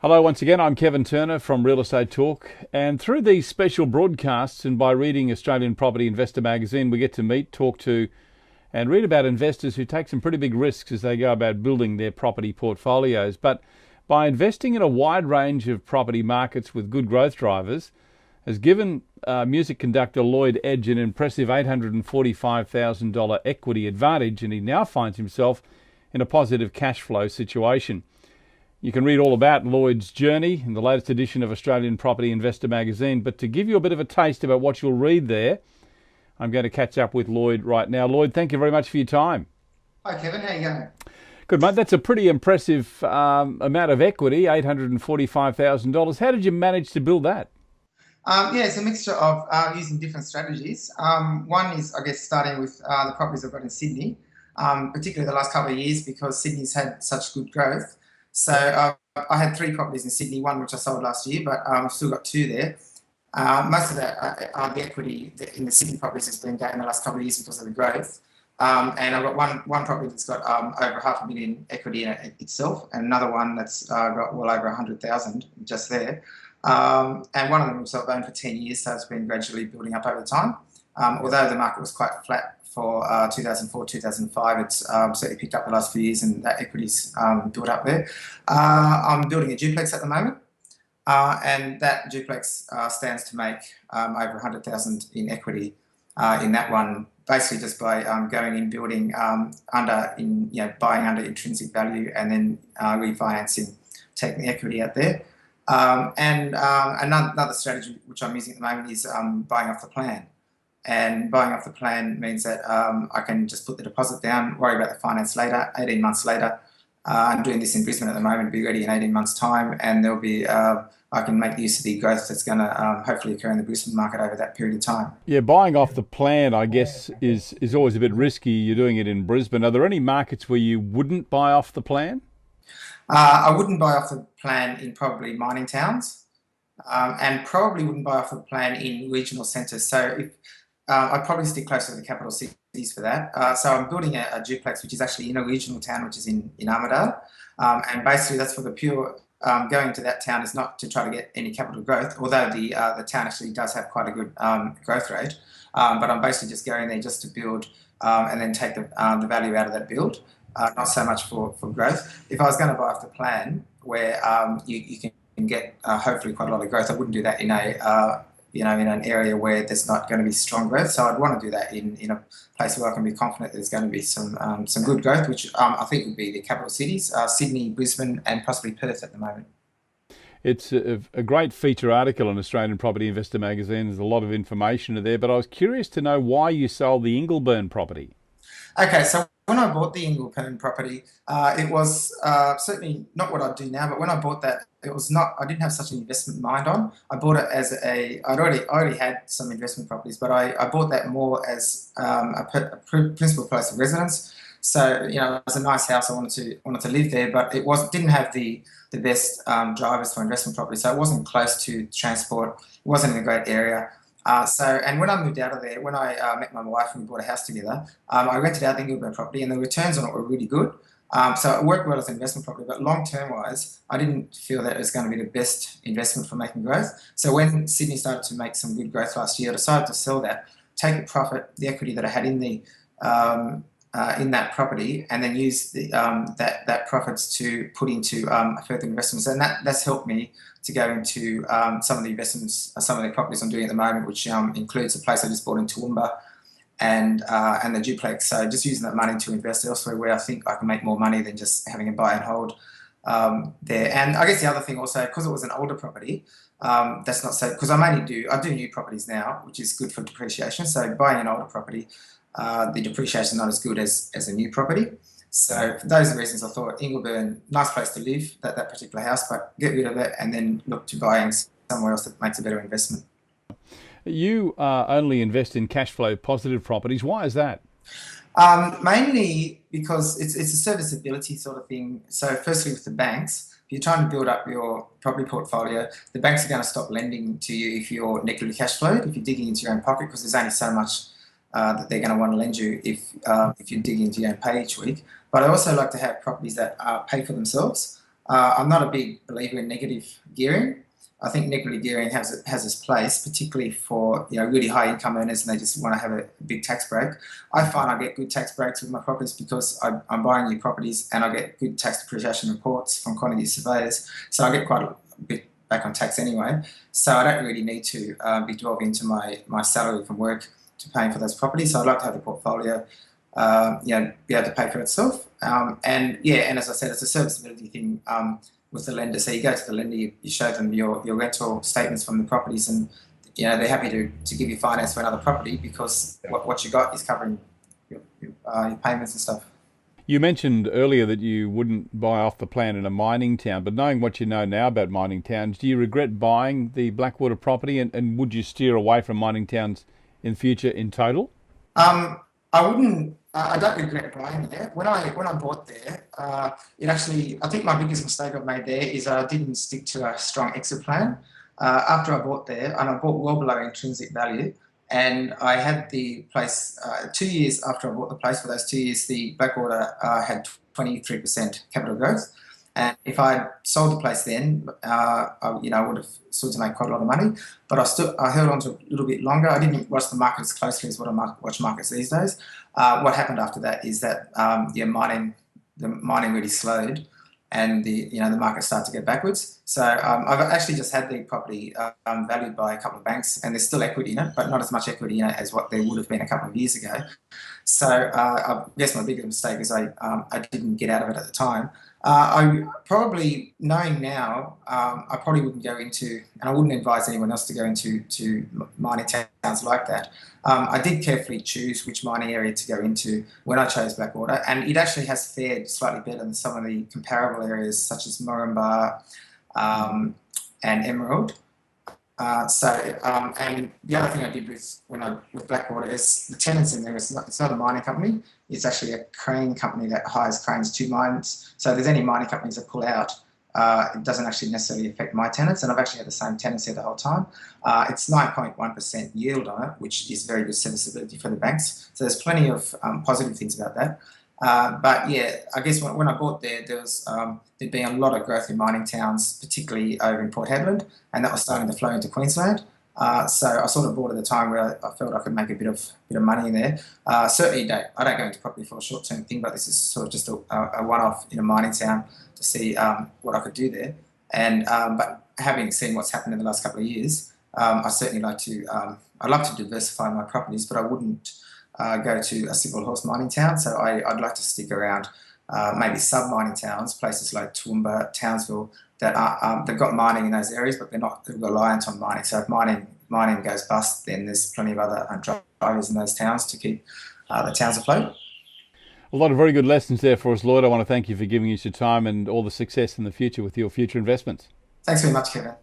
Hello, once again. I'm Kevin Turner from Real Estate Talk. And through these special broadcasts and by reading Australian Property Investor magazine, we get to meet, talk to, and read about investors who take some pretty big risks as they go about building their property portfolios. But by investing in a wide range of property markets with good growth drivers, has given music conductor Lloyd Edge an impressive $845,000 equity advantage, and he now finds himself in a positive cash flow situation. You can read all about Lloyd's journey in the latest edition of Australian Property Investor magazine, but to give you a bit of a taste about what you'll read there, I'm going to catch up with Lloyd right now. Lloyd, thank you very much for your time. Hi Kevin, how you going? Good, mate. That's a pretty impressive amount of equity, $845,000. How did you manage to build that? Yeah, it's a mixture of using different strategies. One is, I guess, starting with the properties I've got in Sydney, particularly the last couple of years because Sydney's had such good growth. So I had three properties in Sydney, one which I sold last year, but I've still got two there. Most of that, the equity in the Sydney properties has been gained in the last couple of years because of the growth. And I've got one property that's got over $500,000 equity in it itself, and another one that's got well over 100,000 just there. And one of them was owned for 10 years, so it's been gradually building up over time. Although the market was quite flat for 2004, 2005, it's certainly picked up the last few years, and that equity's built up there. I'm building a duplex at the moment, and that duplex stands to make over 100,000 in equity in that one, basically just by going in, building buying under intrinsic value, and then refinancing, taking the equity out there. And another strategy which I'm using at the moment is buying off the plan. And buying off the plan means that I can just put the deposit down, worry about the finance later, 18 months later. I'm doing this in Brisbane at the moment, be ready in 18 months' time, and there'll be I can make use of the growth that's going to hopefully occur in the Brisbane market over that period of time. Yeah, buying off the plan, I guess, is always a bit risky. You're doing it in Brisbane. Are there any markets where you wouldn't buy off the plan? I wouldn't buy off the plan in probably mining towns, and probably wouldn't buy off the plan in regional centres. So if I'd probably stick closer to the capital cities for that. So I'm building a duplex which is actually in a regional town, which is in Armidale, and basically that's for the pure. Going to that town is not to try to get any capital growth, although the town actually does have quite a good growth rate. But I'm basically just going there just to build and then take the value out of that build. Not so much for growth. If I was going to buy off the plan, where you can get hopefully quite a lot of growth, I wouldn't do that in a in an area where there's not going to be strong growth. So I'd want to do that in a place where I can be confident there's going to be some good growth, which I think would be the capital cities, Sydney, Brisbane, and possibly Perth at the moment. It's a great feature article in Australian Property Investor magazine. There's a lot of information in there, but I was curious to know why you sold the Ingleburn property. Okay, so when I bought the Ingleburn property, it was certainly not what I do now. But when I bought that, it was not. I didn't have such an investment mind on. I bought it as I already had some investment properties, but I bought that more as principal place of residence. So it was a nice house. I wanted to live there, but it didn't have the best drivers for investment property. So it wasn't close to transport. It wasn't in a great area. And when I moved out of there, when I met my wife and we bought a house together, I rented out the Ingleburn property, and the returns on it were really good. So it worked well as an investment property, but long term wise, I didn't feel that it was going to be the best investment for making growth. So when Sydney started to make some good growth last year, I decided to sell that, take the profit, the equity that I had in that property, and then use that profits to put into further investments, and that's helped me to go into some of the investments, some of the properties I'm doing at the moment, which includes a place I just bought in Toowoomba and the duplex. So just using that money to invest elsewhere where I think I can make more money than just having a buy and hold there. And I guess the other thing also, because it was an older property, that's not so, because I do new properties now, which is good for depreciation. So buying an older property, the depreciation is not as good as a new property. So for those reasons, I thought Ingleburn, nice place to live, that particular house, but get rid of it and then look to buying somewhere else that makes a better investment. You only invest in cash flow positive properties. Why is that? Mainly because it's a serviceability sort of thing. So firstly with the banks, if you're trying to build up your property portfolio, the banks are going to stop lending to you if you're negatively cash flowed, if you're digging into your own pocket, because there's only so much that they're going to want to lend you if you're digging into your own pay each week. But I also like to have properties that pay for themselves. I'm not a big believer in negative gearing. I think negative gearing has its place, particularly for really high income earners and they just want to have a big tax break. I find I get good tax breaks with my properties because I'm buying new properties and I get good tax depreciation reports from quantity surveyors, so I get quite a bit back on tax anyway. So I don't really need to be delving into my salary from work to paying for those properties. So I'd like to have the portfolio be able to pay for itself. And as I said, it's a serviceability thing with the lender. So you go to the lender, you show them your rental statements from the properties, and they're happy to give you finance for another property because what you got is covering your payments and stuff. You mentioned earlier that you wouldn't buy off the plan in a mining town, but knowing what you know now about mining towns, do you regret buying the Blackwater property, and would you steer away from mining towns in future in total? I wouldn't. I don't regret buying there. When I bought there, it actually. I think my biggest mistake I've made there is I didn't stick to a strong exit plan. After I bought there, and I bought well below intrinsic value, and I had the place 2 years after I bought the place. For those 2 years, the Blackwater had 23% capital growth. And if I had sold the place then, I would have stood to make quite a lot of money. But I held on to a little bit longer. I didn't watch the market as closely as what I watch markets these days. What happened after that is that the mining really slowed, and the market started to go backwards. So I've actually just had the property valued by a couple of banks, and there's still equity in it, but not as much equity in it as what there would have been a couple of years ago. So I guess my biggest mistake is I didn't get out of it at the time. I probably, knowing now, I probably wouldn't go into, and I wouldn't advise anyone else to go into mining towns like that. I did carefully choose which mining area to go into when I chose Blackwater, and it actually has fared slightly better than some of the comparable areas such as Moranbah and Emerald. And the other thing I did with Blackwater is the tenants in there. It's not a mining company. It's actually a crane company that hires cranes to mines. So if there's any mining companies that pull out, it doesn't actually necessarily affect my tenants. And I've actually had the same tenants here the whole time. It's 9.1% yield on it, which is very good serviceability for the banks. So there's plenty of positive things about that. But yeah, I guess when I bought there'd been a lot of growth in mining towns, particularly over in Port Hedland, and that was starting to flow into Queensland. So I sort of bought at a time where I felt I could make a bit of money in there. Certainly, I don't go into property for a short-term thing, but this is sort of just a one-off in a mining town to see what I could do there. And but having seen what's happened in the last couple of years, I certainly like to. I'd love to diversify my properties, but I wouldn't go to a single horse mining town. So I'd like to stick around maybe sub-mining towns, places like Toowoomba, Townsville, that they've got mining in those areas, but they're not reliant on mining. So if mining goes bust, then there's plenty of other drivers in those towns to keep the towns afloat. A lot of very good lessons there for us, Lloyd. I want to thank you for giving us your time and all the success in the future with your future investments. Thanks very much, Kevin.